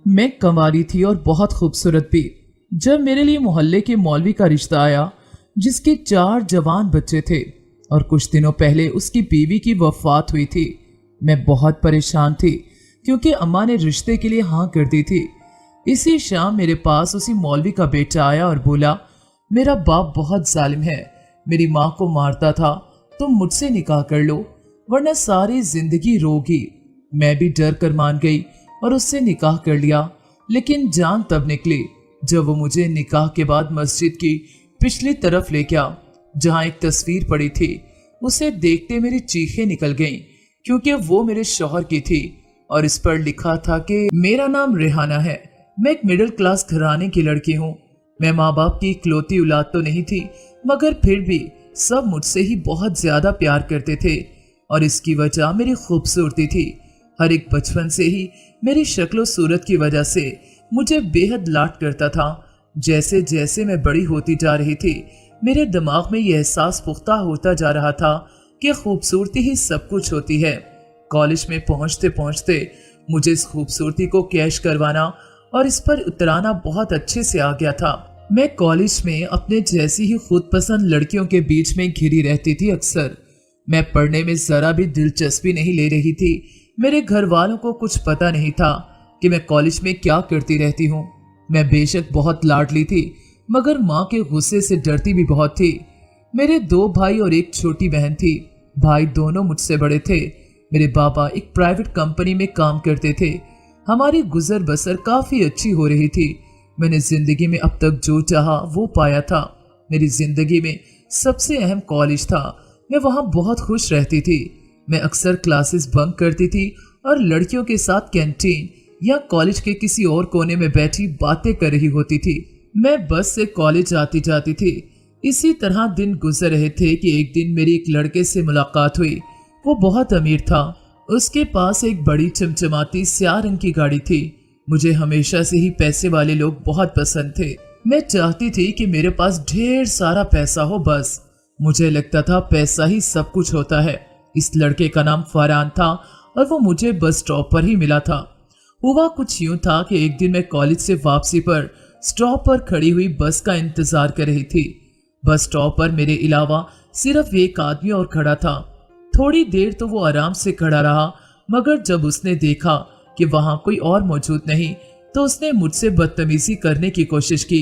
मैं कंवारी थी और बहुत खूबसूरत भी। जब मेरे लिए मोहल्ले के मौलवी का रिश्ता आया जिसके 4 जवान बच्चे थे और कुछ दिनों पहले उसकी बीवी की वफात हुई थी, मैं बहुत परेशान थी क्योंकि अम्मा ने रिश्ते के लिए हाँ कर दी थी। इसी शाम मेरे पास उसी मौलवी का बेटा आया और बोला, मेरा बाप बहुत जालिम है, मेरी माँ को मारता था, तुम मुझसे निकाह कर लो वरना सारी जिंदगी रोगी। मैं भी डर कर मान गई और उससे निकाह कर लिया। लेकिन जान तब निकली जब वो मुझे निकाह के बाद मस्जिद की पिछली तरफ ले गया जहाँ एक तस्वीर पड़ी थी। उसे देखते मेरी चीखें निकल गईं क्योंकि वो मेरे शौहर की थी और इस पर लिखा था कि मेरा नाम रेहाना है, मैं एक मिडिल क्लास घराने की लड़की हूँ। मैं माँ बाप की इकलौती औलाद तो नहीं थी, मगर फिर भी सब मुझसे ही बहुत ज्यादा प्यार करते थे और इसकी वजह मेरी खूबसूरती थी। हर एक बचपन से ही मेरी शक्ल और सूरत की वजह से मुझे बेहद लाड करता था। जैसे जैसे मैं बड़ी होती जा रही थी, मेरे दिमाग में यह एहसास पुख्ता होता जा रहा था कि खूबसूरती ही सब कुछ होती है। कॉलेज में पहुंचते पहुंचते मुझे इस खूबसूरती को कैश करवाना और इस पर उतराना बहुत अच्छे से आ गया था। मैं कॉलेज में अपने जैसी ही खुद पसंद लड़कियों के बीच में घिरी रहती थी। अक्सर मैं पढ़ने में जरा भी दिलचस्पी नहीं ले रही थी। मेरे घर वालों को कुछ पता नहीं था कि मैं कॉलेज में क्या करती रहती हूँ। मैं बेशक बहुत लाडली थी, मगर माँ के गुस्से से डरती भी बहुत थी। मेरे 2 भाई और एक छोटी बहन थी। भाई दोनों मुझसे बड़े थे। मेरे बाबा एक प्राइवेट कंपनी में काम करते थे। हमारी गुजर बसर काफी अच्छी हो रही थी। मैंने जिंदगी में अब तक जो चाहा वो पाया था। मेरी जिंदगी में सबसे अहम कॉलेज था। मैं वहाँ बहुत खुश रहती थी। मैं अक्सर क्लासेस बंक करती थी और लड़कियों के साथ कैंटीन या कॉलेज के किसी और कोने में बैठी बातें कर रही होती थी। मैं बस से कॉलेज आती जाती थी। इसी तरह दिन गुजर रहे थे कि एक दिन मेरी एक लड़के से मुलाकात हुई। वो बहुत अमीर था। उसके पास एक बड़ी चमचमाती स्याह रंग की गाड़ी थी। मुझे हमेशा से ही पैसे वाले लोग बहुत पसंद थे। मैं चाहती थी कि मेरे पास ढेर सारा पैसा हो। बस मुझे लगता था पैसा ही सब कुछ होता है। इस लड़के का नाम फरहान था और वो मुझे बस स्टॉप पर ही मिला था। हुआ कुछ यूं था कि एक दिन मैं कॉलेज से वापसी पर स्टॉप पर खड़ी हुई बस का इंतजार कर रही थी। बस स्टॉप पर मेरे अलावा सिर्फ एक आदमी और खड़ा था। थोड़ी देर तो वो आराम से खड़ा रहा, मगर जब उसने देखा कि वहां कोई और मौजूद नहीं तो उसने मुझसे बदतमीजी करने की कोशिश की।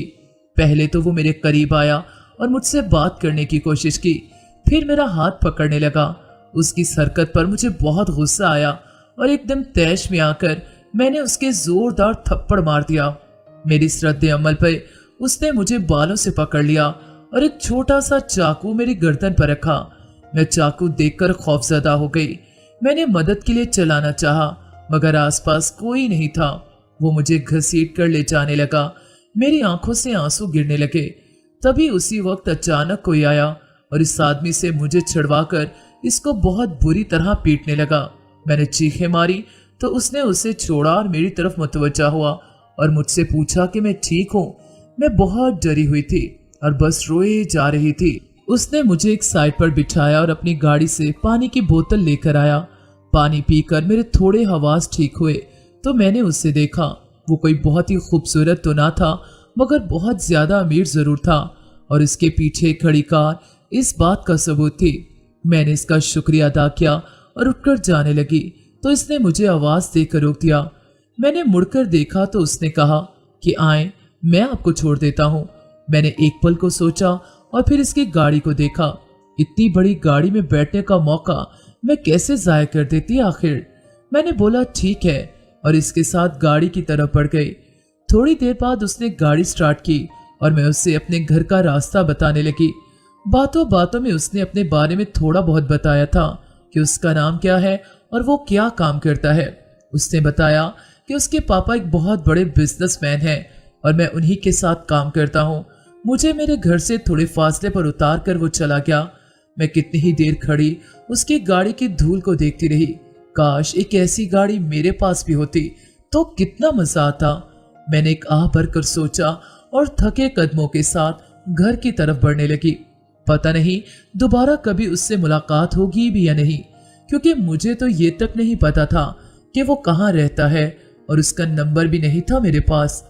पहले तो वो मेरे करीब आया और मुझसे बात करने की कोशिश की, फिर मेरा हाथ पकड़ने लगा। उसकी इस हरकत पर मुझे बहुत गुस्सा आया और एकदम तैश में आकर मैंने उसके जोरदार थप्पड़ मार दिया। मेरी इस रद्द अमल पर उसने मुझे बालों से पकड़ लिया और एक छोटा सा चाकू मेरी गर्दन पर रखा। मैं चाकू देखकर खौफजदा हो गई। मैंने मदद के लिए चलाना चाहा, मगर आसपास कोई नहीं था। वो मुझे घसीट कर ले जाने लगा। मेरी आंखों से आंसू गिरने लगे। तभी उसी वक्त अचानक कोई आया और इस आदमी से मुझे छुड़वाकर इसको बहुत बुरी तरह पीटने लगा। मैंने चीखें मारी तो उसने उसे छोड़ा और मेरी तरफ मुतवज्जा हुआ और मुझसे पूछा कि मैं ठीक हूँ। मैं बहुत डरी हुई थी और बस रोए जा रही थी। उसने मुझे एक साइड पर बिठाया और अपनी गाड़ी से पानी की बोतल लेकर आया। पानी पीकर मेरे थोड़े हवास ठीक हुए तो मैंने उससे देखा। वो कोई बहुत ही खूबसूरत तो ना था, मगर बहुत ज्यादा अमीर जरूर था और इसके पीछे खड़ी कार इस बात का सबूत थी। मैंने इसका शुक्रिया अदा किया और उठकर जाने लगी तो इसने मुझे आवाज देकर रोक दिया। मैंने मुड़कर देखा तो उसने कहा कि आए, मैं आपको छोड़ देता हूँ। मैंने एक पल को सोचा और फिर इसकी गाड़ी को देखा। इतनी बड़ी गाड़ी में बैठने का मौका मैं कैसे जाया कर देती आखिर। मैंने बोला ठीक है और इसके साथ गाड़ी की तरफ बढ़ गई। थोड़ी देर बाद उसने गाड़ी स्टार्ट की और मैं उससे अपने घर का रास्ता बताने लगी। बातों बातों में उसने अपने बारे में थोड़ा बहुत बताया था कि उसका नाम क्या है और वो क्या काम करता है। उसने बताया कि उसके पापा एक बहुत बड़े बिजनेसमैन हैं और मैं उन्हीं के साथ काम करता हूँ। मुझे मेरे घर से थोड़े फासले पर उतार कर वो चला गया। मैं कितनी ही देर खड़ी उसकी गाड़ी की धूल को देखती रही। काश एक ऐसी गाड़ी मेरे पास भी होती तो कितना मजा आता। मैंने एक आह भरकर सोचा और थके कदमों के साथ घर की तरफ बढ़ने लगी। पता नहीं दोबारा कभी उससे मुलाकात होगी भी या नहीं, क्योंकि मुझे तो ये तक नहीं पता था कि वो कहाँ रहता है और उसका नंबर भी नहीं था मेरे पास।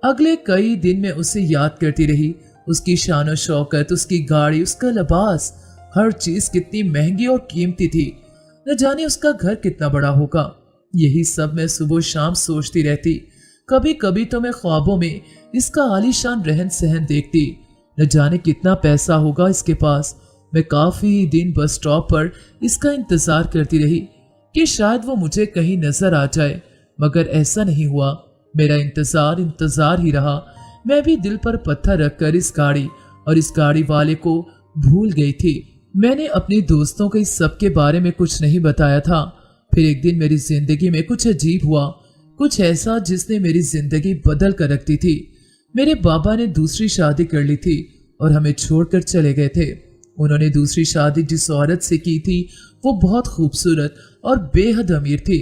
अगले कई दिन मैं उसे याद करती रही, उसकी शान शौकत, उसकी गाड़ी, उसका लिबास, हर चीज कितनी महंगी और कीमती थी। न जाने उसका घर कितना बड़ा होगा। यही सब मैं सुबह शाम सोचती रहती। कभी कभी तो मैं ख्वाबों में इसका आलीशान रहन सहन देखती। न जाने कितना पैसा होगा इसके पास। मैं काफी दिन बस स्टॉप पर इसका इंतजार करती रही कि शायद वो मुझे कहीं नजर आ जाए, मगर ऐसा नहीं हुआ। मेरा इंतजार ही रहा। मैं भी दिल पर पत्थर रखकर इस गाड़ी और इस गाड़ी वाले को भूल गई थी। मैंने अपने दोस्तों को इस सब के बारे में कुछ नहीं बताया था। फिर एक दिन मेरी जिंदगी में कुछ अजीब हुआ, कुछ ऐसा जिसने मेरी जिंदगी बदल कर रख दी थी। मेरे बाबा ने दूसरी शादी कर ली थी और हमें छोड़कर चले गए थे। उन्होंने दूसरी शादी जिस औरत से की थी वो बहुत खूबसूरत और बेहद अमीर थी।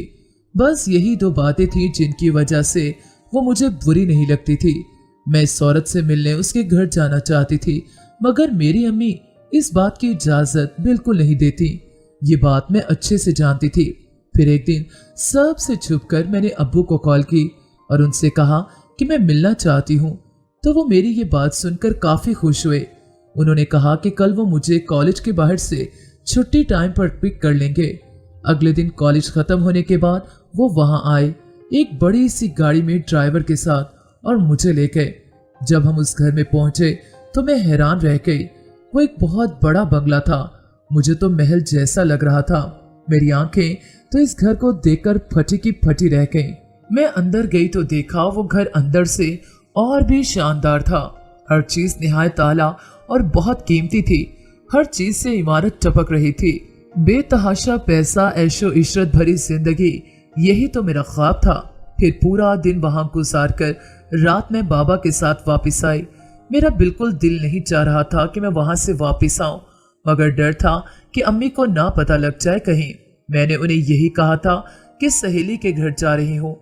बस यही दो बातें थी जिनकी वजह से वो मुझे बुरी नहीं लगती थी। मैं इस औरत से मिलने उसके घर जाना चाहती थी, मगर मेरी अम्मी इस बात की इजाजत बिल्कुल नहीं देती। ये बात मैं अच्छे से जानती थी। फिर एक दिन सबसे छुपकर मैंने अब्बू को कॉल की और उनसे कहा कि मैं मिलना चाहती हूँ। तो वो मेरी ये बात सुनकर काफी खुश हुए। उन्होंने कहा कि कल वो मुझे कॉलेज के बाहर से छुट्टी टाइम पर पिक कर लेंगे। अगले दिन कॉलेज खत्म होने के बाद वो वहां आए, एक बड़ी सी गाड़ी में ड्राइवर के साथ, और मुझे ले गए। जब हम उस घर में पहुंचे तो मैं हैरान रह गई। वो एक बहुत बड़ा बंगला था। मुझे तो महल जैसा लग रहा था। मेरी आंखें तो इस घर को देखकर फटी की फटी रह गईं। मैं अंदर गई तो देखा वो घर अंदर से और भी शानदार था। हर चीज निहायत आला और बहुत कीमती थी। हर चीज से इमारत टपक रही थी। बेतहाशा पैसा, ऐशो इशरत भरी जिंदगी, यही तो मेरा ख्वाब था। फिर पूरा दिन वहां गुजार कर रात में बाबा के साथ वापस आई। मेरा बिल्कुल दिल नहीं चाह रहा था कि मैं वहां से वापस आऊं, मगर डर था कि अम्मी को ना पता लग जाए कहीं। मैंने उन्हें यही कहा था कि सहेली के घर जा रही हूँ।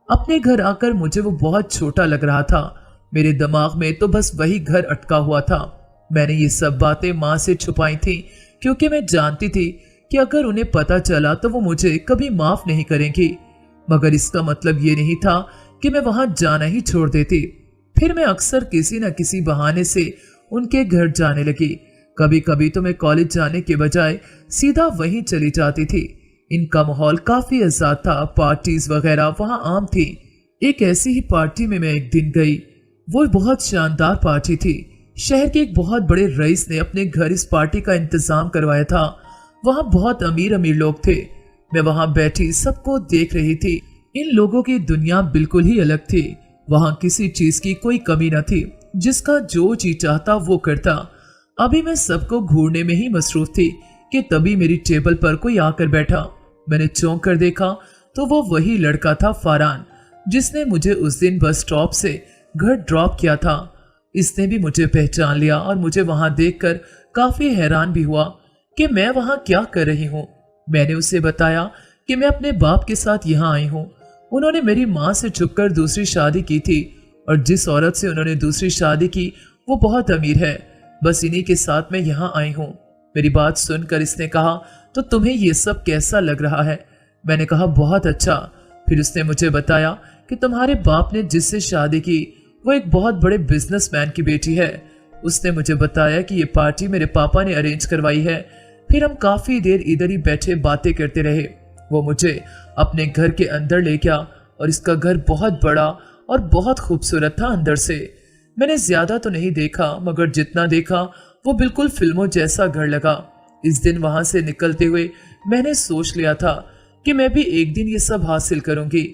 अपने घर आकर मुझे वो बहुत छोटा लग रहा था। मेरे दिमाग में तो बस वही घर अटका हुआ था। मैंने ये सब बातें माँ से छुपाई थी, क्योंकि मैं जानती थी कि अगर उन्हें पता चला तो वो मुझे कभी माफ नहीं करेंगी। मगर इसका मतलब ये नहीं था कि मैं वहां जाना ही छोड़ देती। फिर मैं अक्सर किसी न किसी बहाने से उनके घर जाने लगी। कभी कभी तो मैं कॉलेज जाने के बजाय सीधा वहीं चली जाती थी। इनका माहौल काफी आजाद था, पार्टीज वगैरह वहां आम थी। एक ऐसी ही पार्टी में मैं एक दिन गई। वो बहुत शानदार पार्टी थी। शहर के एक बहुत बड़े रईस ने अपने घर इस पार्टी का इंतजाम करवाया था। वहां बहुत अमीर अमीर लोग थे। मैं वहां बैठी सबको देख रही थी। इन लोगों की दुनिया बिल्कुल ही अलग थी। वहां किसी चीज की कोई कमी न थी। जिसका जो जी चाहता वो करता। अभी मैं सबको घूरने में ही मसरूफ थी कि तभी मेरी टेबल पर कोई आकर बैठा। मैंने चौंक कर देखा तो वो वही लड़का था, फरहान, जिसने मुझे उस दिन बस स्टॉप से घर ड्रॉप किया था। इसने भी मुझे पहचान लिया और मुझे वहां देखकर काफी हैरान भी हुआ कि मैं वहां क्या कर रही हूँ। मैंने उसे बताया कि मैं अपने बाप के साथ यहाँ आई हूँ। उन्होंने मेरी माँ से छुपकर दूसरी शादी की थी और जिस औरत से उन्होंने दूसरी शादी की वो बहुत अमीर है। बस इन्हीं के साथ मैं यहाँ आई हूँ। मेरी बात सुनकर इसने कहा, तो तुम्हें ये सब कैसा लग रहा है? मैंने कहा, बहुत अच्छा। फिर उसने मुझे बताया कि तुम्हारे बाप ने जिससे शादी की वो एक बहुत बड़े बिजनेसमैन की बेटी है। उसने मुझे बताया कि ये पार्टी मेरे पापा ने अरेंज करवाई है। फिर हम काफी देर इधर ही बैठे बातें करते रहे। वो मुझे अपने घर के अंदर ले गया और इसका घर बहुत बड़ा और बहुत खूबसूरत था अंदर से। मैंने ज्यादा तो नहीं देखा, मगर जितना देखा वो बिल्कुल फिल्मों जैसा घर लगा। इस दिन वहां से निकलते हुए मैंने सोच लिया था कि मैं भी एक दिन ये सब हासिल करूंगी,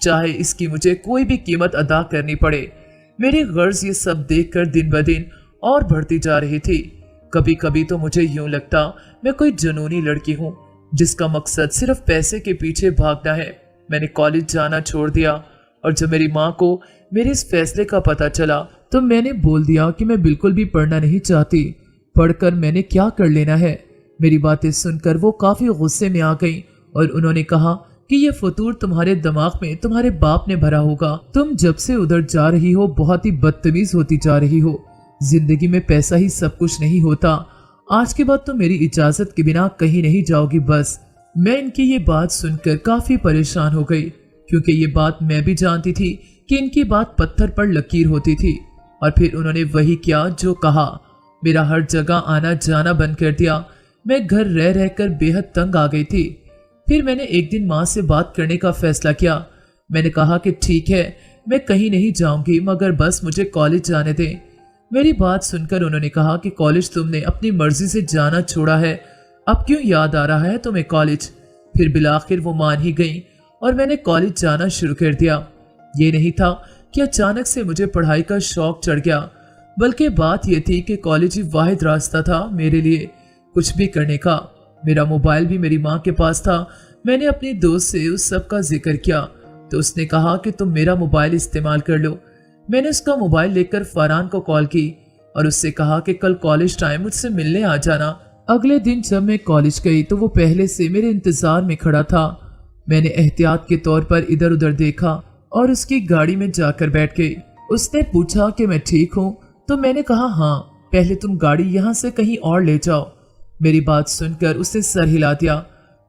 चाहे इसकी मुझे कोई भी कीमत अदा करनी पड़े। मेरी गर्ज ये सब देखकर दिन ब दिन और बढ़ती जा रही थी। कभी कभी तो मुझे यूं लगता मैं कोई जुनूनी लड़की हूँ जिसका मकसद सिर्फ पैसे के पीछे भागना है। मैंने कॉलेज जाना छोड़ दिया और जब मेरी माँ को मेरे इस फैसले का पता चला तो मैंने बोल दिया कि मैं बिल्कुल भी पढ़ना नहीं चाहती। पढ़कर मैंने क्या कर लेना है। मेरी बातें सुनकर वो काफी गुस्से में आ गई और उन्होंने कहा कि ये फतूर तुम्हारे दिमाग में तुम्हारे बाप ने भरा होगा। तुम जब से उधर जा रही हो बहुत ही बदतमीज होती जा रही हो। जिंदगी में पैसा ही सब कुछ नहीं होता। आज के बाद तो मेरी इजाजत के बिना कहीं नहीं जाओगी बस। मैं इनकी ये बात सुनकर काफी परेशान हो गई। क्योंकि ये बात मैं भी जानती थी कि इनकी बात पत्थर पर लकीर होती थी। और फिर उन्होंने वही किया जो कहा। मेरा हर जगह आना जाना बंद कर दिया। मैं घर रह रहकर बेहद तंग आ गई थी। फिर मैंने एक दिन माँ से बात करने का फैसला किया। मैंने कहा कि ठीक है, मैं कहीं नहीं जाऊंगी, मगर बस मुझे कॉलेज जाने दें। मेरी बात सुनकर उन्होंने कहा कि कॉलेज तुमने अपनी मर्जी से जाना छोड़ा है, अब क्यों याद आ रहा है तुम्हें कॉलेज। फिर बिलाखिर वो मान ही गई और मैंने कॉलेज जाना शुरू कर दिया। ये नहीं था कि अचानक से मुझे पढ़ाई का शौक चढ़ गया, बल्कि बात यह थी कि कॉलेज ही वाहिद रास्ता था मेरे लिए कुछ भी करने का। मेरा मोबाइल भी मेरी माँ के पास था। मैंने अपनी दोस्त से उस सब का जिक्र किया तो उसने कहा कि तुम मेरा मोबाइल इस्तेमाल कर लो। मैंने उसका मोबाइल लेकर फरहान को कॉल की और उससे कहा कि कल कॉलेज टाइम मुझसे मिलने आ जाना। अगले दिन जब मैं कॉलेज गई तो वो पहले से मेरे इंतजार में खड़ा था। मैंने एहतियात के तौर पर इधर उधर देखा और उसकी गाड़ी में जाकर बैठ गई। उसने पूछा कि मैं ठीक हूँ, तो मैंने कहा हाँ, पहले तुम गाड़ी यहाँ से कहीं और ले जाओ। मेरी बात सुनकर उसने सर हिला दिया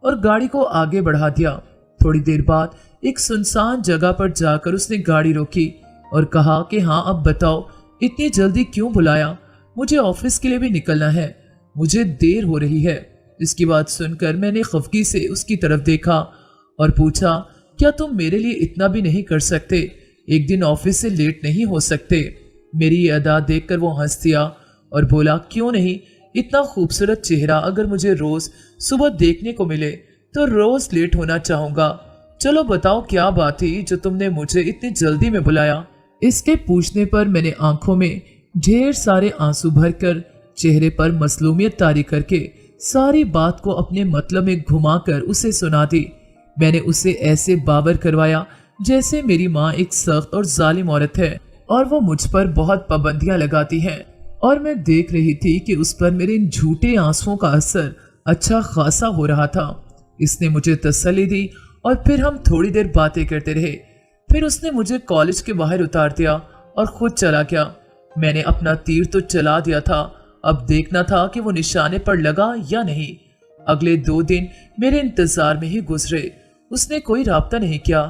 और गाड़ी को आगे बढ़ा दिया। थोड़ी देर बाद एक सुनसान जगह पर जाकर उसने गाड़ी रोकी और कहा कि हाँ, अब बताओ इतनी जल्दी क्यों बुलाया, मुझे ऑफिस के लिए भी निकलना है, मुझे देर हो रही है। इसकी बात सुनकर मैंने खफगी से उसकी तरफ देखा और पूछा, क्या तुम मेरे लिए इतना भी नहीं कर सकते, एक दिन ऑफिस से लेट नहीं हो सकते। मेरी ये अदा देखकर वो हंस दिया और बोला, क्यों नहीं, इतना खूबसूरत चेहरा अगर मुझे रोज सुबह देखने को मिले तो रोज लेट होना चाहूंगा। चलो बताओ क्या बात थी जो तुमने मुझे इतनी जल्दी में बुलाया। इसके पूछने पर मैंने आंखों में ढेर सारे आंसू भरकर चेहरे पर मसलूमियत तारी करके सारी बात को अपने मतलब में घुमाकर उसे सुना दी। मैंने उसे ऐसे बावर करवाया जैसे मेरी माँ एक सख्त और जालिम औरत है और वो मुझ पर बहुत पाबंदियां लगाती है, और मैं देख रही थी कि उस पर मेरे इन झूठे आंसुओं का असर अच्छा खासा हो रहा था। इसने मुझे तसल्ली दी और फिर हम थोड़ी देर बातें करते रहे। फिर उसने मुझे कॉलेज के बाहर उतार दिया और खुद चला गया। मैंने अपना तीर तो चला दिया था, अब देखना था कि वो निशाने पर लगा या नहीं। अगले 2 दिन मेरे इंतजार में ही गुजरे। उसने कोई राब्ता नहीं किया।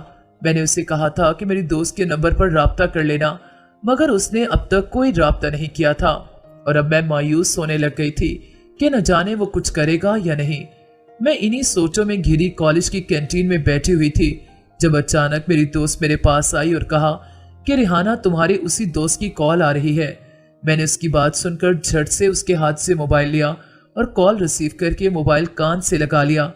मैंने उसे कहा था कि मेरी दोस्त के नंबर पर राब्ता कर लेना, मगर उसने अब तक कोई राब्ता नहीं किया था और अब मैं मायूस होने लग गई थी कि न जाने वो कुछ करेगा या नहीं। मैं इन्हीं सोचों में घिरी कॉलेज की कैंटीन में बैठी हुई थी जब अचानक मेरी दोस्त मेरे पास आई और कहा कि रिहाना, तुम्हारे उसी दोस्त की कॉल आ रही है। मैंने उसकी बात सुनकर झट से उसके हाथ से मोबाइल लिया और कॉल रिसीव करके मोबाइल कान से लगा लिया।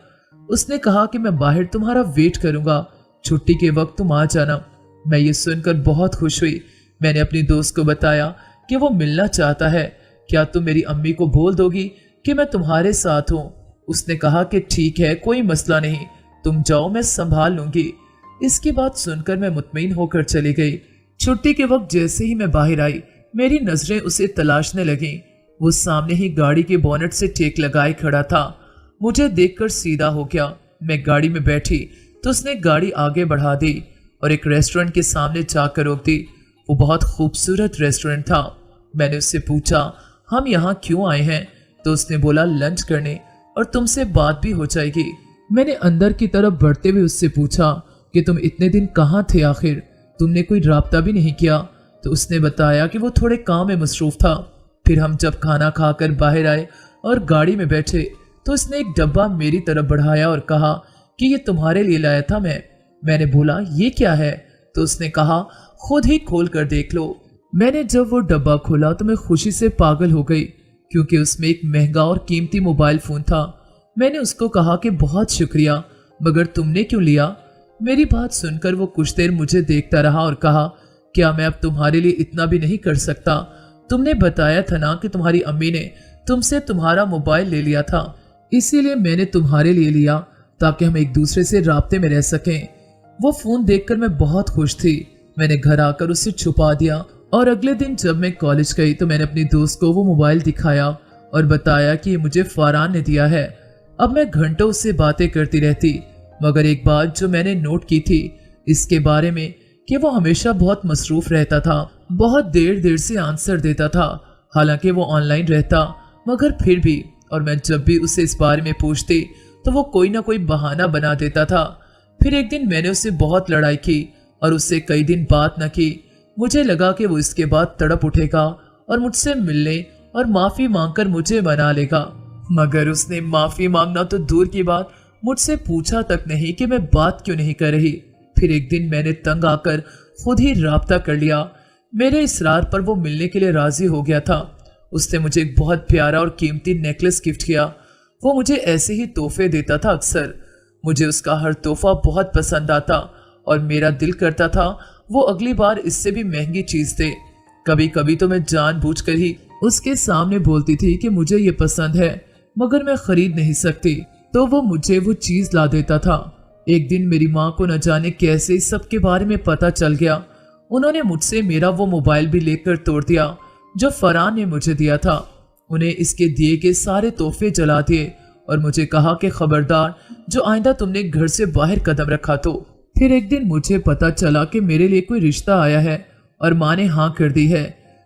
उसने कहा कि मैं बाहर तुम्हारा वेट करूंगा, छुट्टी के वक्त तुम आ जाना। मैं ये सुनकर बहुत खुश हुई। मैंने अपनी दोस्त को बताया कि वो मिलना चाहता है, क्या तुम मेरी अम्मी को बोल दोगी कि मैं तुम्हारे साथ हूँ। उसने कहा कि ठीक है, कोई मसला नहीं, तुम जाओ, मैं संभाल लूंगी। इसकी बात सुनकर मैं मुतमईन होकर चली गई। छुट्टी के वक्त जैसे ही मैं बाहर आई, मेरी नजरें उसे तलाशने लगीं। वो सामने ही गाड़ी के बोनट से टेक लगाए खड़ा था। मुझे देखकर सीधा हो गया। मैं गाड़ी में बैठी तो उसने गाड़ी आगे बढ़ा दी और एक रेस्टोरेंट के सामने जाकर रोक दी। वो बहुत खूबसूरत रेस्टोरेंट था। मैंने उससे पूछा, हम यहाँ क्यों आए हैं? तो उसने बोला, लंच करने, और तुमसे बात भी हो जाएगी। मैंने अंदर की तरफ बढ़ते हुए उससे पूछा कि तुम इतने दिन कहाँ थे आखिर, तुमने कोई राब्ता भी नहीं किया। तो उसने बताया कि वो थोड़े काम में मसरूफ था। फिर हम जब खाना खाकर बाहर आए और गाड़ी में बैठे तो उसने एक डब्बा मेरी तरफ बढ़ाया और कहा कि ये तुम्हारे लिए लाया था मैंने बोला, ये क्या है? तो उसने कहा, खुद ही खोल कर देख लो। मैंने जब वो डब्बा खोला तो मैं खुशी से पागल हो गई, क्योंकि उसमें एक महंगा और कीमती मोबाइल फोन था। मैंने उसको कहा कि बहुत शुक्रिया, मगर तुमने क्यों लिया? मेरी बात सुनकर वो कुछ देर मुझे देखता रहा और कहा, क्या मैं अब तुम्हारे लिए इतना भी नहीं कर सकता? तुमने बताया था ना कि तुम्हारी अम्मी ने तुमसे तुम्हारा मोबाइल ले लिया था, इसीलिए मैंने तुम्हारे लिए लिया ताकि हम एक दूसरे से राब्ते में रह सकें। वो फोन देखकर मैं बहुत खुश थी। मैंने घर आकर उसे छुपा दिया और अगले दिन जब मैं कॉलेज गई तो मैंने अपनी दोस्त को वो मोबाइल दिखाया और बताया कि ये मुझे फरहान ने दिया है। अब मैं घंटों उससे बातें करती रहती, मगर एक बात जो मैंने नोट की थी इसके बारे में कि वो हमेशा बहुत मसरूफ रहता था, बहुत देर देर से आंसर देता था। हालांकि वो ऑनलाइन रहता, मगर फिर भी, और मैं जब भी उसे इस बारे में पूछती तो वो कोई ना कोई बहाना बना देता था। फिर एक दिन मैंने उससे बहुत लड़ाई की और उससे कई दिन बात न की। मुझे लगा कि वो इसके बाद तड़प उठेगा और मुझसे मिलने और माफी मांगकर मुझे मना लेगा, मगर उसने माफी मांगना तो दूर की बात, मुझसे पूछा तक नहीं कि मैं बात क्यों नहीं कर रही। फिर एक दिन मैंने तंग आकर खुद ही राब्ता कर लिया। मेरे इसरार पर वो मिलने के लिए राजी हो गया था। उसने मुझे एक बहुत प्यारा और कीमती नेकलेस गिफ्ट किया। वो मुझे ऐसे ही तोहफे देता था अक्सर। मुझे उसका हर तोहफा बहुत पसंद आता और मेरा दिल करता था वो अगली बार इससे भी महंगी चीज दे। कभी कभी तो मैं जानबूझकर ही उसके सामने बोलती थी कि मुझे ये पसंद है मगर मैं खरीद नहीं सकती, तो वो मुझे वो चीज ला देता था। एक दिन मेरी माँ को न जाने कैसे इस सब के बारे में पता चल गया। उन्होंने मुझसे मेरा वो मोबाइल भी लेकर तोड़ दिया जो फरहान ने मुझे दिया था। उन्हें इसके दिए के सारे तोहफे जला दिए और मुझे कहा कि खबरदार, जो आइंदा तुमने घर से बाहर कदम रखा तो। फिर एक दिन मुझे पता चला कि मेरे लिए कोई रिश्ता आया है और माँ ने हाँ कर दी है।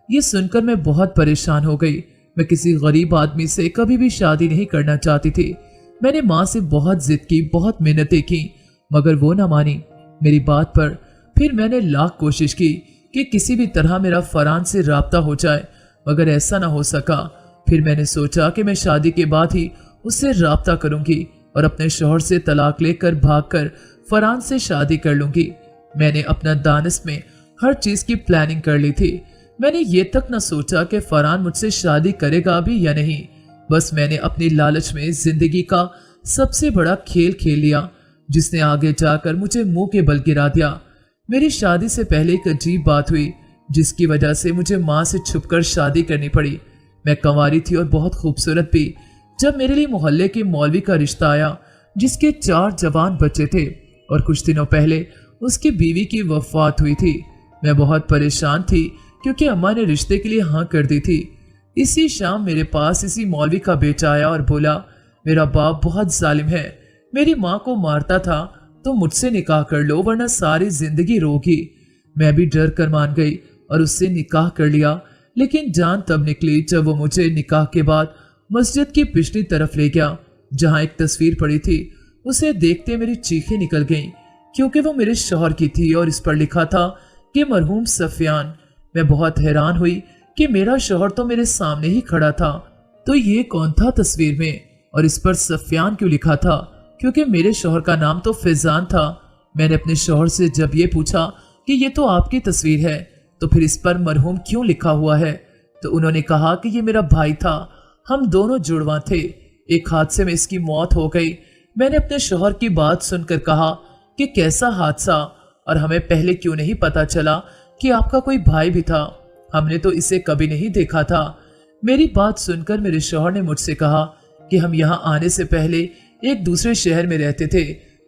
ये सुनकर मैं बहुत परेशान हो गई। मैं किसी गरीब आदमी से कभी भी शादी नहीं करना चाहती थी। मैंने माँ से बहुत जिद की, बहुत मेहनतें की, मगर वो ना मानी मेरी बात पर। फिर मैंने लाख कोशिश की कि किसी भी तरह मेरा फरहान से राब्ता हो जाए, मगर ऐसा ना हो सका। फिर मैंने सोचा कि मैं शादी के बाद ही उससे राब्ता करूंगी और अपने शौहर से तलाक लेकर भागकर फरहान से शादी कर लूंगी। मैंने अपना दानिश में हर चीज की प्लानिंग कर ली थी। मैंने ये तक न सोचा कि फरहान मुझसे शादी करेगा भी या नहीं। बस मैंने अपनी लालच में जिंदगी का सबसे बड़ा खेल खेल लिया, जिसने आगे जाकर मुझे मुंह के बल गिरा दिया। मेरी शादी से पहले एक अजीब बात हुई जिसकी वजह से मुझे माँ से छुपकर शादी करनी पड़ी। मैं कंवारी थी और बहुत खूबसूरत भी, जब मेरे लिए मोहल्ले के मौलवी का रिश्ता आया जिसके 4 जवान बच्चे थे और कुछ दिनों पहले उसकी बीवी की वफात हुई थी। मैं बहुत परेशान थी क्योंकि अम्मा ने रिश्ते के लिए हाँ कर दी थी। इसी शाम मेरे पास इसी मौलवी का बेटा आया और बोला, मेरा बाप बहुत जालिम है, मेरी माँ को मारता था, तो मुझसे निकाह कर लो वरना सारी जिंदगी रोगी। मैं भी डर कर मान गई और उससे निकाह कर लिया। लेकिन जान तब निकली जब वो मुझे निकाह के बाद मस्जिद की पिछली तरफ ले गया जहाँ एक तस्वीर पड़ी थी। उसे देखते मेरी चीखें निकल गईं क्योंकि वो मेरे शौहर की थी और इस पर लिखा था कि मरहूम सफियान। मैं बहुत हैरान हुई कि मेरा शौहर तो मेरे सामने ही खड़ा था, तो ये कौन था तस्वीर में और इस पर सफियान क्यों लिखा था, क्योंकि मेरे शौहर का नाम तो फैजान था। मैंने अपने शौहर से जब ये पूछा कि ये तो आपकी तस्वीर है, तो फिर इस पर मरहूम क्यों लिखा हुआ है, तो उन्होंने कहा कि ये मेरा भाई था, हम दोनों जुड़वा थे, एक हादसे में इसकी मौत हो गई। मैंने अपने शौहर की बात सुनकर कहा कि कैसा हादसा, और हमें पहले क्यों नहीं पता चला कि आपका कोई भाई भी था, हमने तो इसे कभी नहीं देखा था। मेरी बात सुनकर मेरे शौहर ने मुझसे कहा कि हम यहाँ आने से पहले एक दूसरे शहर में रहते थे,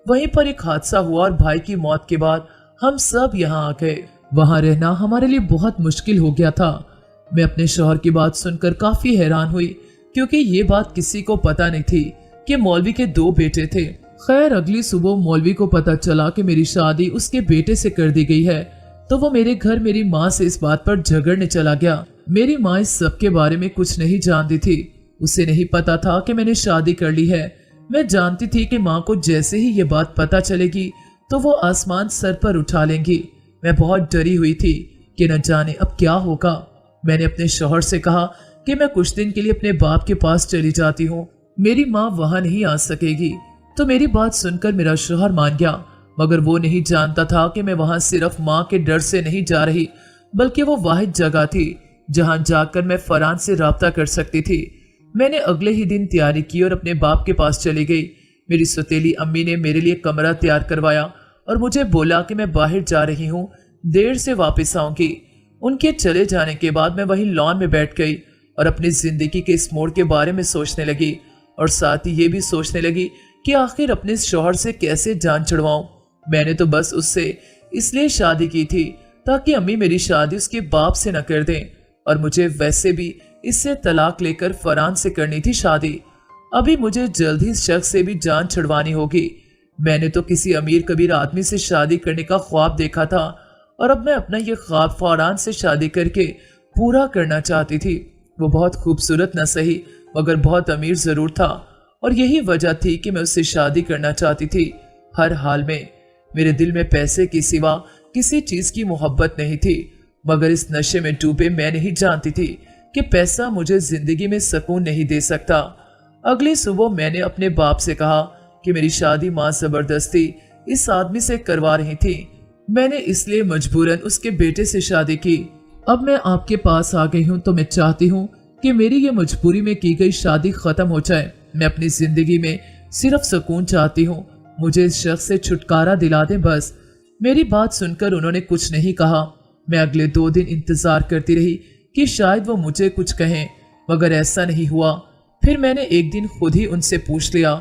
वहीं पर एक हादसा हुआ और भाई की मौत के बाद हम सब यहाँ आ गए। वहां रहना हमारे लिए बहुत मुश्किल हो गया था। मैं अपने शौहर की बात सुनकर काफी हैरान हुई क्योंकि ये बात किसी को पता नहीं थी कि मौलवी के 2 बेटे थे। खैर अगली सुबह मौलवी को पता चला कि मेरी शादी उसके बेटे से कर दी गई है, तो वो मेरे घर मेरी माँ से इस बात पर झगड़ने चला गया। मेरी माँ इस सब के बारे में कुछ नहीं जानती थी, उसे नहीं पता था कि मैंने शादी कर ली है। मैं जानती थी कि माँ को जैसे ही ये बात पता चलेगी तो वो आसमान सर पर उठा लेंगी। मैं बहुत डरी हुई थी कि न जाने अब क्या होगा। मैंने अपने शौहर से कहा कि मैं कुछ दिन के लिए अपने बाप के पास चली जाती हूँ, मेरी माँ वहां नहीं आ सकेगी। तो मेरी बात सुनकर मेरा शौहर मान गया, मगर वो नहीं जानता था कि मैं वहां सिर्फ माँ के डर से नहीं जा रही, बल्कि वो वाहिद जगह थी जहां जाकर मैं फरहान से राब्ता कर सकती थी। मैंने अगले ही दिन तैयारी की और अपने बाप के पास चली गई। मेरी सौतेली अम्मी ने मेरे लिए कमरा तैयार करवाया और मुझे बोला कि मैं बाहर जा रही हूँ, देर से वापस आऊंगी। उनके चले जाने के बाद मैं वहीं लॉन में बैठ गई और अपनी जिंदगी के इस मोड़ के बारे में सोचने लगी और साथ ही ये भी सोचने लगी कि आखिर अपने शौहर से कैसे जान छुड़वाऊं। मैंने तो बस उससे इसलिए शादी की थी ताकि अम्मी मेरी शादी उसके बाप से न कर दें, और मुझे वैसे भी इससे तलाक लेकर फरहान से करनी थी शादी। अभी मुझे जल्द ही इस शख्स से भी जान छुड़वानी होगी। मैंने तो किसी अमीर कबीर आदमी से शादी करने का ख्वाब देखा था और अब मैं अपना ये ख्वाब फरहान से शादी करके पूरा करना चाहती थी। वो बहुत खूबसूरत न सही मगर बहुत अमीर जरूर था और यही वजह थी कि मैं उससे शादी करना चाहती थी। हर हाल में मेरे दिल में पैसे के सिवा किसी चीज की मोहब्बत नहीं थी, मगर इस नशे में डूबे मैं नहीं जानती थी कि पैसा मुझे जिंदगी में सुकून नहीं दे सकता। अगली सुबह मैंने अपने बाप से कहा कि मेरी शादी माँ जबरदस्ती इस आदमी से करवा रही थी। मैंने इसलिए मजबूरन उसके बेटे से शादी की। अब मैं आपके पास आ गई हूँ तो मैं चाहती हूँ कि मेरी ये मजबूरी में की गई शादी खत्म हो जाए। मैं अपनी जिंदगी में सिर्फ सुकून चाहती हूँ, मुझे इस शख्स से छुटकारा दिला दें बस। मेरी बात सुनकर उन्होंने कुछ नहीं कहा। मैं अगले 2 दिन इंतजार करती रही कि शायद वो मुझे कुछ कहें, मगर ऐसा नहीं हुआ। फिर मैंने एक दिन खुद ही उनसे पूछ लिया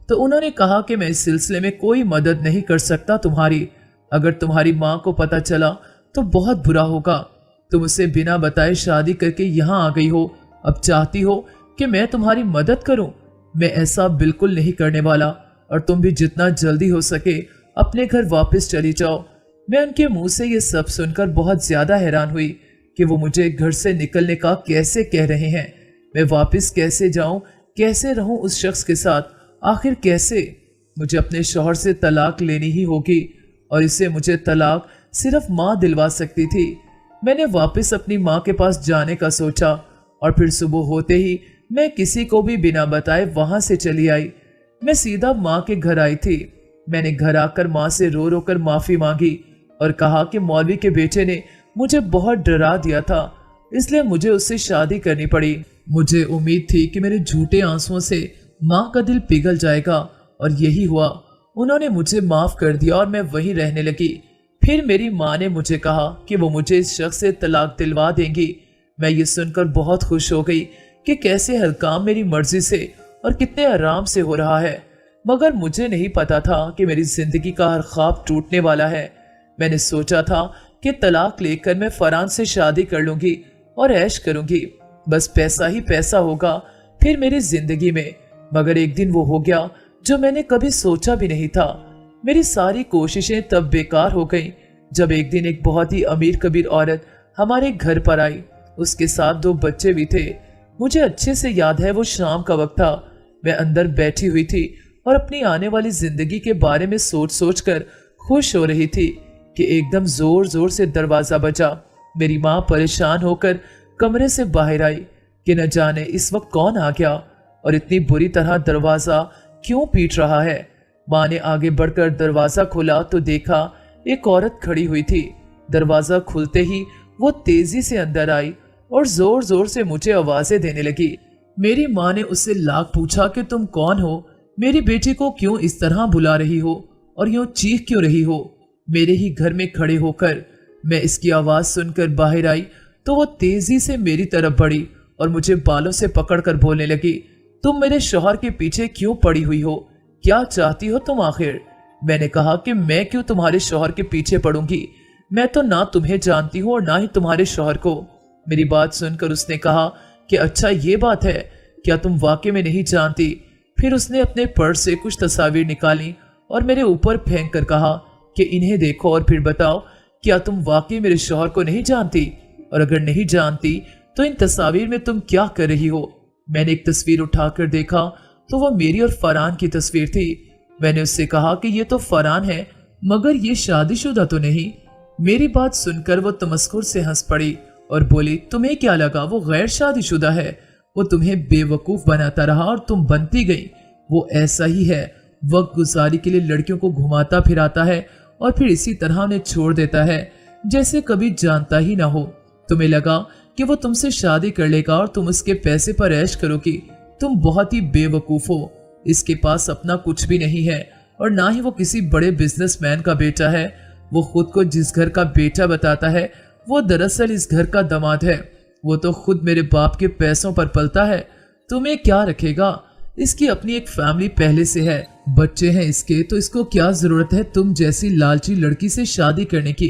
तो उन्होंने कहा कि मैं इस सिलसिले में कोई मदद नहीं कर सकता तुम्हारी। अगर तुम्हारी माँ को पता चला तो बहुत बुरा होगा। तुम उसे बिना बताए शादी करके यहाँ आ गई हो, अब चाहती हो कि मैं तुम्हारी मदद करूं। मैं ऐसा बिल्कुल नहीं करने वाला, और तुम भी जितना जल्दी हो सके अपने घर वापस चली जाओ। मैं उनके मुंह से ये सब सुनकर बहुत ज्यादा हैरान हुई कि वो मुझे घर से निकलने का कैसे कह रहे हैं। मैं वापस कैसे जाऊं, कैसे रहूं उस शख्स के साथ, आखिर कैसे? मुझे अपने शौहर से तलाक लेनी ही होगी, और इसे मुझे तलाक सिर्फ माँ दिलवा सकती थी। मैंने वापस अपनी माँ के पास जाने का सोचा, और फिर सुबह होते ही मैं किसी को भी बिना बताए वहां से चली आई। मैं सीधा माँ के घर आई थी। मैंने घर आकर माँ से रो रो कर माफी मांगी और कहा कि मौलवी के बेटे ने मुझे बहुत डरा दिया था, इसलिए मुझे उससे शादी करनी पड़ी। मुझे उम्मीद थी कि मेरे झूठे आंसुओं से माँ का दिल पिघल जाएगा, और यही हुआ। उन्होंने मुझे माफ कर दिया और मैं वहीं रहने लगी। फिर मेरी माँ ने मुझे कहा कि वो मुझे इस शख्स से तलाक दिलवा देंगी। मैं ये सुनकर बहुत खुश हो गई कि कैसे हर काम मेरी मर्जी से और कितने आराम से हो रहा है, मगर मुझे नहीं पता था कि मेरी जिंदगी का हर ख्वाब टूटने वाला है। मैंने सोचा था कि तलाक लेकर मैं फरहान से शादी कर लूंगी और ऐश करूंगी, बस पैसा ही पैसा होगा फिर मेरी जिंदगी में। मगर एक दिन वो हो गया जो मैंने कभी सोचा भी नहीं था। मेरी सारी कोशिशें तब बेकार हो गईं जब एक दिन एक बहुत ही अमीर कबीर औरत हमारे घर पर आई। उसके साथ 2 बच्चे भी थे। मुझे अच्छे से याद है वो शाम का वक्त था। मैं अंदर बैठी हुई थी और अपनी आने वाली जिंदगी के बारे में सोच सोच कर खुश हो रही थी कि एकदम जोर जोर से दरवाजा बजा। मेरी माँ परेशान होकर कमरे से बाहर आई कि न जाने इस वक्त कौन आ गया और इतनी बुरी तरह दरवाजा क्यों पीट रहा है। माँ ने आगे बढ़कर दरवाजा खोला तो देखा एक औरत खड़ी हुई थी। दरवाजा खुलते ही वो तेजी से अंदर आई और जोर जोर से मुझे आवाजें देने लगी। मेरी माँ ने उससे लाख पूछा कि तुम कौन हो, मेरी बेटी को क्यों इस तरह बुला रही हो और यूं चीख क्यों रही हो मेरे ही घर में खड़े होकर। मैं इसकी आवाज सुनकर बाहर आई तो वो तेजी से मेरी तरफ बढ़ी और मुझे बालों से पकड़कर बोलने लगी, तुम मेरे शौहर के पीछे क्यों पड़ी हुई हो, क्या चाहती हो तुम आखिर? मैंने कहा कि मैं क्यों तुम्हारे शौहर के पीछे पड़ूंगी, मैं तो ना तुम्हें जानती हूँ और ना ही तुम्हारे शौहर को। मेरी बात सुनकर उसने कहा कि अच्छा ये बात है, क्या तुम वाकई में नहीं जानती? फिर उसने अपने पर्स से कुछ तस्वीर निकाली और मेरे ऊपर फेंक कर कहा कि इन्हें देखो और फिर बताओ, क्या तुम वाकई मेरे शौहर को नहीं जानती? और अगर नहीं जानती तो इन तस्वीर में तुम क्या कर रही हो? मैंने एक तस्वीर उठाकर देखा तो वह मेरी और फरहान की तस्वीर थी। मैंने उससे कहा कि ये तो फरहान है मगर ये शादीशुदा तो नहीं। मेरी बात सुनकर वो तमस्कुर से हंस पड़ी और बोली, तुम्हें क्या लगा वो गैर शादीशुदा है? वो तुम्हें बेवकूफ बनाता रहा और तुम बनती गई। वो ऐसा ही है, वक्त गुजारी के लिए लड़कियों को घुमाता फिराता है और फिर इसी तरह उन्हें छोड़ देता है जैसे कभी जानता ही ना हो। तुम्हें लगा कि वो तुमसे शादी कर लेगा और तुम उसके पैसे पर ऐश करोगी। तुम बहुत ही बेवकूफ हो। इसके पास अपना कुछ भी नहीं है और ना ही वो किसी बड़े बिजनेसमैन का बेटा है। वो खुद को जिस घर का बेटा बताता है वो दरअसल इस घर का दामाद है। वो तो खुद मेरे बाप के पैसों पर पलता है। तुम्हें क्या रखेगा? इसकी अपनी एक फैमिली पहले से है, बच्चे हैं इसके, तो इसको क्या जरूरत है तुम जैसी लालची लड़की से शादी करने की?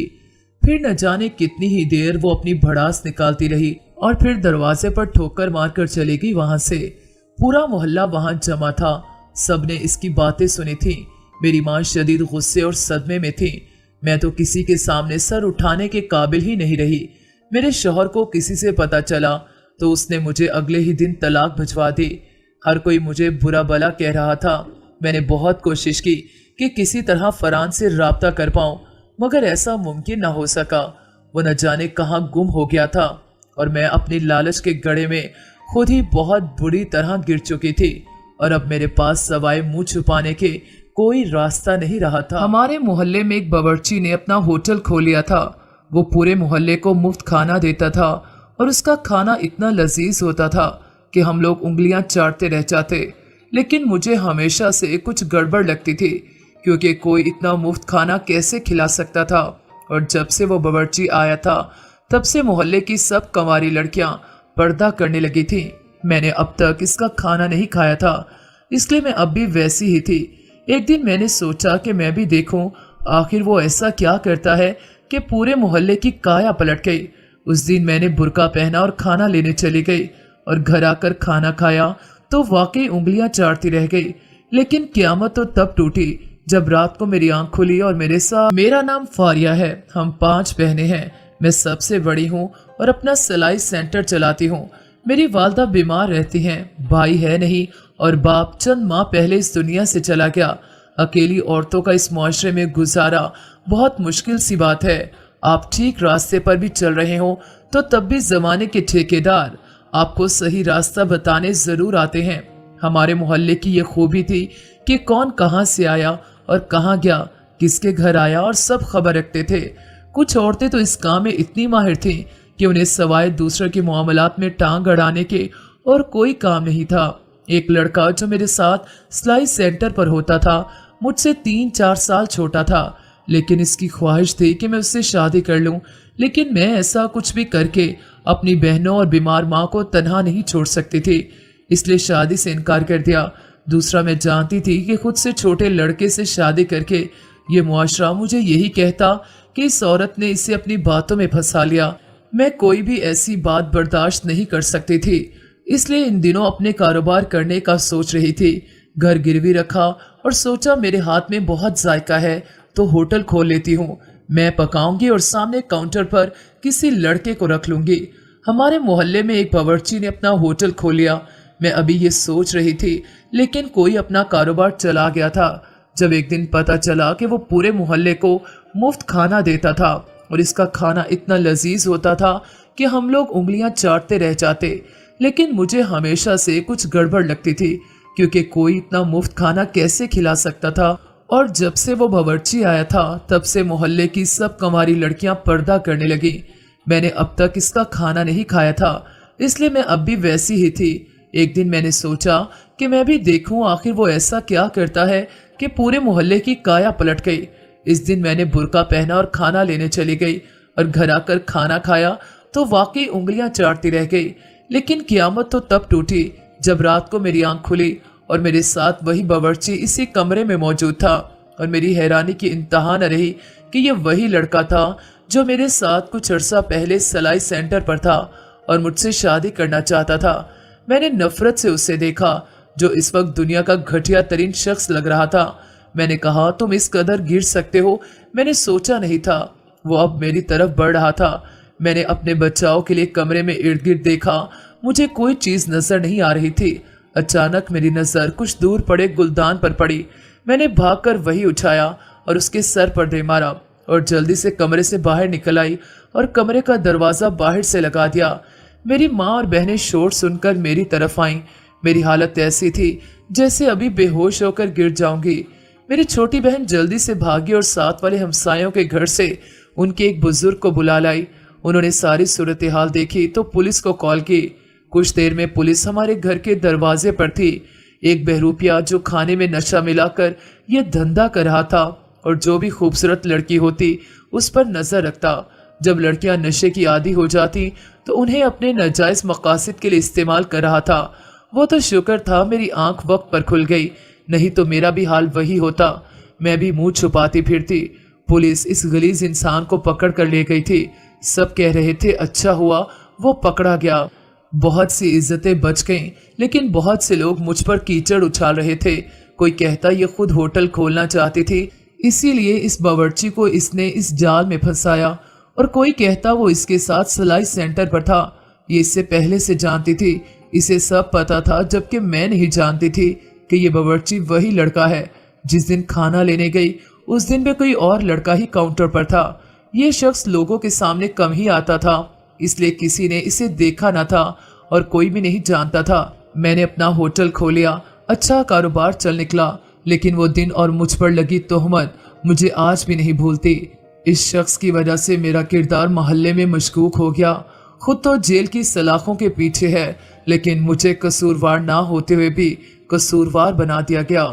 फिर न जाने कितनी ही देर वो अपनी भड़ास निकालती रही और फिर दरवाजे पर ठोकर मारकर चली गई वहां से। पूरा मोहल्ला वहां जमा था, सबने इसकी बातें सुनी थी। मेरी माँ शदीद गुस्से और सदमे में थी। मैं तो किसी के सामने सर उठाने के काबिल ही नहीं रही। मेरे शौहर को किसी से पता चला तो उसने मुझे अगले ही दिन तलाक भिजवा दी। हर कोई मुझे बुरा भला कह रहा था। मैंने बहुत कोशिश की कि किसी तरह फरहान से राब्ता कर पाऊं, मगर ऐसा मुमकिन न हो सका। वो न जाने कहाँ गुम हो गया था और मैं अपनी लालच के गड़े में खुद ही बहुत बुरी तरह गिर चुकी थी और अब मेरे पास सवाए मुंह छुपाने के कोई रास्ता नहीं रहा था। हमारे मोहल्ले में एक बावर्ची ने अपना होटल खोल लिया था। वो पूरे मोहल्ले को मुफ्त खाना देता था और उसका खाना इतना लजीज होता था कि हम लोग उंगलियां चाटते रह जाते। लेकिन मुझे हमेशा से कुछ गड़बड़ लगती थी, क्योंकि कोई इतना मुफ्त खाना कैसे खिला सकता था। और जब से वो बावर्ची आया था तब से मोहल्ले की सब कंवारी लड़कियां पर्दा करने लगी थी। मैंने अब तक इसका खाना नहीं खाया था, इसलिए मैं अब भी वैसी ही थी। एक दिन मैंने सोचा कि मैं भी देखूं आखिर वो ऐसा क्या करता है कि पूरे मोहल्ले की काया पलट गई। उस दिन मैंने बुर्का पहना और खाना लेने चली गई और घर आकर खाना खाया तो वाकई उंगलियां चाटती रह गई। लेकिन क़यामत तो तब टूटी जब रात को मेरी आंख खुली और मेरे साथ मेरा नाम फारिया है। हम 5 बहनें हैं। मैं सबसे बड़ी हूँ और अपना सिलाई सेंटर चलाती हूँ। मेरी वालदा बीमार रहती हैं, भाई है नहीं और बाप चंद माह पहले इस दुनिया से चला गया। अकेली औरतों का इस मुआशरे में गुजारा बहुत मुश्किल सी बात है। आप ठीक रास्ते पर भी चल रहे हो तो तब भी जमाने के ठेकेदार आपको सही रास्ता बताने जरूर आते हैं। हमारे मोहल्ले की ये खूबी थी कि कौन कहाँ से आया और कहाँ गया, किसके घर आया और सब खबर रखते थे। कुछ औरतें तो इस काम में इतनी माहिर थीं कि उन्हें सवाए दूसरे के मामलात में टांग अड़ाने के और कोई काम नहीं था। एक लड़का जो मेरे साथ सिलाई सेंटर पर होता था मुझसे 3-4 साल छोटा था, लेकिन इसकी ख्वाहिश थी कि मैं उससे शादी कर लूं। लेकिन मैं ऐसा कुछ भी करके अपनी बहनों और बीमार माँ को तन्हा नहीं छोड़ सकती थी, इसलिए शादी से इनकार कर दिया। दूसरा, मैं जानती थी कि खुद से छोटे लड़के से शादी करके ये मुआशरा मुझे यही कहता कि इस औरत ने इसे अपनी बातों में फंसा लिया। मैं कोई भी ऐसी बात बर्दाश्त नहीं कर सकती थी, इसलिए इन दिनों अपने कारोबार करने का सोच रही थी। घर गिरवी रखा और सोचा मेरे हाथ में बहुत जायका है तो होटल खोल लेती हूँ। मैं पकाऊंगी और सामने काउंटर पर किसी लड़के को रख लूंगी। हमारे मोहल्ले में एक बावर्ची ने अपना होटल खोल लिया। मैं अभी ये सोच रही थी, लेकिन कोई अपना कारोबार चला गया था। जब एक दिन पता चला कि वो पूरे मोहल्ले को मुफ्त खाना देता था और इसका खाना इतना लजीज होता था कि हम लोग उंगलियां चाटते रह जाते। लेकिन मुझे हमेशा से कुछ गड़बड़ लगती थी, क्योंकि कोई इतना मुफ्त खाना कैसे खिला सकता था। और जब से वो बावर्ची आया था तब से मोहल्ले की सब कंवारी लड़कियां पर्दा करने लगी। मैंने अब तक इसका खाना नहीं खाया था, इसलिए मैं अब भी वैसी ही थी। एक दिन मैंने सोचा कि मैं भी देखूं आखिर वो ऐसा क्या करता है कि पूरे मोहल्ले की काया पलट गई। इस दिन मैंने बुर्का पहना और खाना लेने चली गई और घर आकर खाना खाया तो वाकई उंगलियां चाटती रह गई। लेकिन क़यामत तो तब टूटी जब रात को मेरी आंख खुली और मेरे साथ वही बावर्ची इसी कमरे में मौजूद था। और मेरी हैरानी की इंतहा न रही कि यह वही लड़का था जो मेरे साथ कुछ अरसा पहले सिलाई सेंटर पर था और मुझसे शादी करना चाहता था। मैंने नफरत से उसे देखा, जो इस वक्त दुनिया का घटिया तरीन शख्स लग रहा था। मैंने कहा, तुम इस कदर गिर सकते हो, मैंने सोचा नहीं था। वो अब मेरी तरफ बढ़ रहा था। मैंने अपने बचाव के लिए कमरे में इर्द गिर्द देखा, मुझे कोई चीज नजर नहीं आ रही थी। अचानक मेरी नजर कुछ दूर पड़े गुलदान पर पड़ी। मैंने भागकर वही उठाया और उसके सर पर दे मारा और जल्दी से कमरे से बाहर निकल आई और कमरे का दरवाजा बाहर से लगा दिया। मेरी माँ और बहनें शोर सुनकर मेरी तरफ आईं। मेरी हालत ऐसी थी जैसे अभी बेहोश होकर गिर जाऊंगी। मेरी छोटी बहन जल्दी से भागी और साथ वाले हमसायों के घर से उनके एक बुजुर्ग को बुला लाई। उन्होंने सारी सूरत हाल देखी तो पुलिस को कॉल की। कुछ देर में पुलिस हमारे घर के दरवाजे पर थी। एक बहरूपिया जो खाने में नशा मिलाकर यह धंधा कर रहा था और जो भी खूबसूरत लड़की होती उस पर नजर रखता। जब लड़कियां नशे की आदी हो जाती तो उन्हें अपने नाजायज मकासद के लिए इस्तेमाल कर रहा था। वो तो शुक्र था मेरी आंख वक्त पर खुल गई, नहीं तो मेरा भी हाल वही होता। मैं भी मुंह छुपाती फिरती। पुलिस इस गलीज इंसान को पकड़ कर ले गई थी। सब कह रहे थे अच्छा हुआ वो पकड़ा गया। बहुत सी इज्जतें बच गईं, लेकिन बहुत से लोग मुझ पर कीचड़ उछाल रहे थे। कोई कहता ये खुद होटल खोलना चाहती थी, इसीलिए इस बावर्ची को इसने इस जाल में फंसाया, और कोई कहता वो इसके साथ सिलाई सेंटर पर था। ये इससे पहले से जानती थी, इसे सब पता था, जबकि मैं नहीं जानती थी कि ये बावर्ची वही लड़का है जिस दिन खाना लेने गई। उस दिन भी कोई और लड़का ही काउंटर पर था। ये शख्स लोगों के सामने कम ही आता था, इसलिए किसी ने इसे देखा न था और कोई भी नहीं जानता था। मैंने अपना होटल खोलिया, अच्छा कारोबार चल निकला, लेकिन वो दिन और मुझ पर लगी तोहमत मुझे आज भी नहीं भूलती। इस शख्स की वजह से मेरा किरदार मोहल्ले में मशकूक हो गया। खुद तो जेल की सलाखों के पीछे है, लेकिन मुझे कसूरवार ना होते हुए भी कसूरवार बना दिया गया।